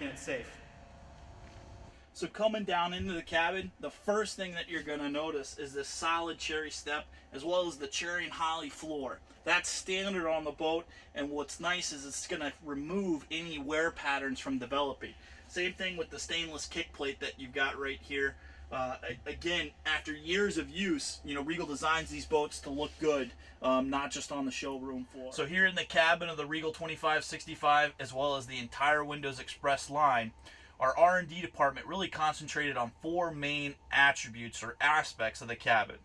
making it safe. So coming down into the cabin, the first thing that you're going to notice is this solid cherry step, as well as the cherry and holly floor. That's standard on the boat, and what's nice is it's going to remove any wear patterns from developing. Same thing with the stainless kick plate that you've got right here. Again, after years of use, Regal designs these boats to look good, not just on the showroom floor. So here in the cabin of the Regal 2565, as well as the entire Windows Express line, our R&D department really concentrated on 4 main attributes or aspects of the cabin.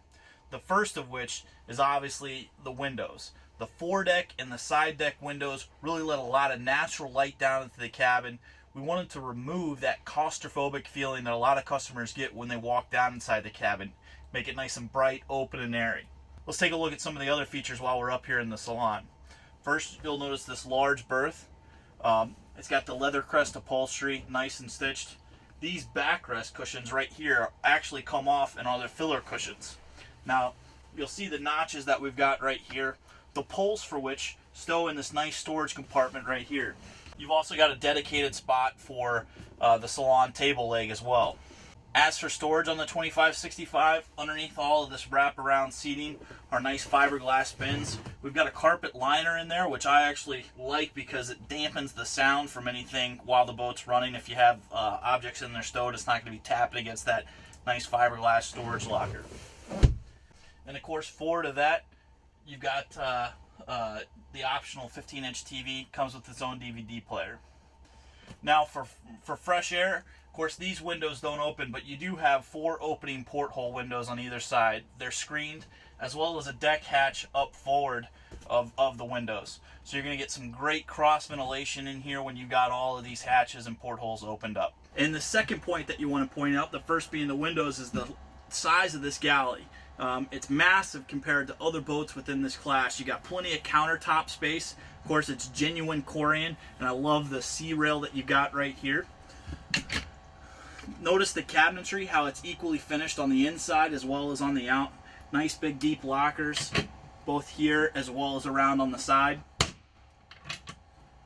The first of which is obviously the windows. The foredeck and the side deck windows really let a lot of natural light down into the cabin. We wanted to remove that claustrophobic feeling that a lot of customers get when they walk down inside the cabin. Make it nice and bright, open, and airy. Let's take a look at some of the other features while we're up here in the salon. First, you'll notice this large berth. It's got the leather crest upholstery, nice and stitched. These backrest cushions right here actually come off and are the filler cushions. Now, you'll see the notches that we've got right here, the poles for which stow in this nice storage compartment right here. You've also got a dedicated spot for the salon table leg as well. As for storage on the 2565, underneath all of this wraparound seating are nice fiberglass bins. We've got a carpet liner in there, which I actually like because it dampens the sound from anything while the boat's running. If you have objects in there stowed, it's not going to be tapping against that nice fiberglass storage locker. And of course, forward of that, you've got the optional 15-inch TV. Comes with its own DVD player. Now for fresh air, of course these windows don't open, but you do have 4 opening porthole windows on either side. They're screened, as well as a deck hatch up forward of the windows. So you're going to get some great cross ventilation in here when you've got all of these hatches and portholes opened up. And the second point that you want to point out, the first being the windows, is the size of this galley. It's massive compared to other boats within this class. You got plenty of countertop space. Of course, it's genuine Corian, and I love the sea rail that you got right here. Notice the cabinetry, how it's equally finished on the inside as well as on the out. Nice big deep lockers, both here as well as around on the side.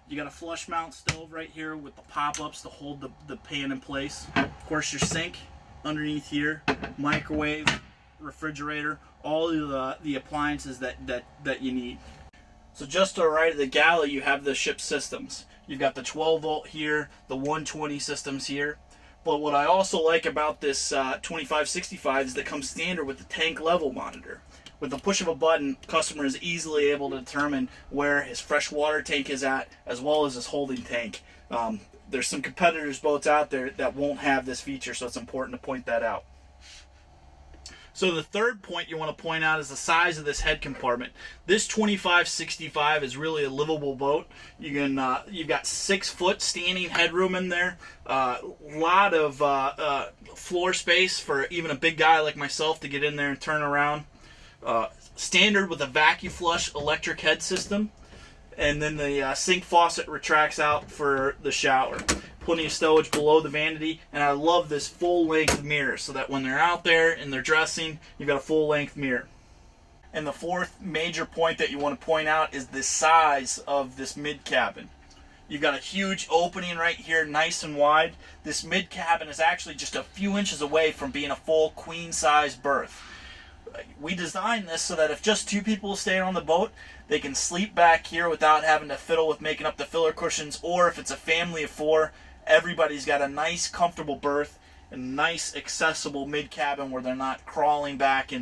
You got a flush mount stove right here with the pop-ups to hold the pan in place. Of course, your sink underneath here, microwave, refrigerator, all of the appliances that you need. So just to the right of the galley, you have the ship systems. You've got the 12 volt here, the 120 systems here. But what I also like about this 2565 is that it comes standard with the tank level monitor. With the push of a button, customer is easily able to determine where his fresh water tank is at, as well as his holding tank. There's some competitors' boats out there that won't have this feature, so it's important to point that out. So the third point you want to point out is the size of this head compartment. This 2565 is really a livable boat. You've got 6 foot standing headroom in there. Lot of floor space for even a big guy like myself to get in there and turn around. Standard with a vacuum flush electric head system. And then the sink faucet retracts out for the shower. Plenty of stowage below the vanity, and I love this full-length mirror so that when they're out there and they're dressing, you've got a full-length mirror. And the fourth major point that you want to point out is the size of this mid-cabin. You've got a huge opening right here, nice and wide. This mid-cabin is actually just a few inches away from being a full queen-size berth. We designed this so that if just 2 people stay on the boat, they can sleep back here without having to fiddle with making up the filler cushions, or if it's a family of 4, everybody's got a nice comfortable berth and nice accessible mid-cabin where they're not crawling back in.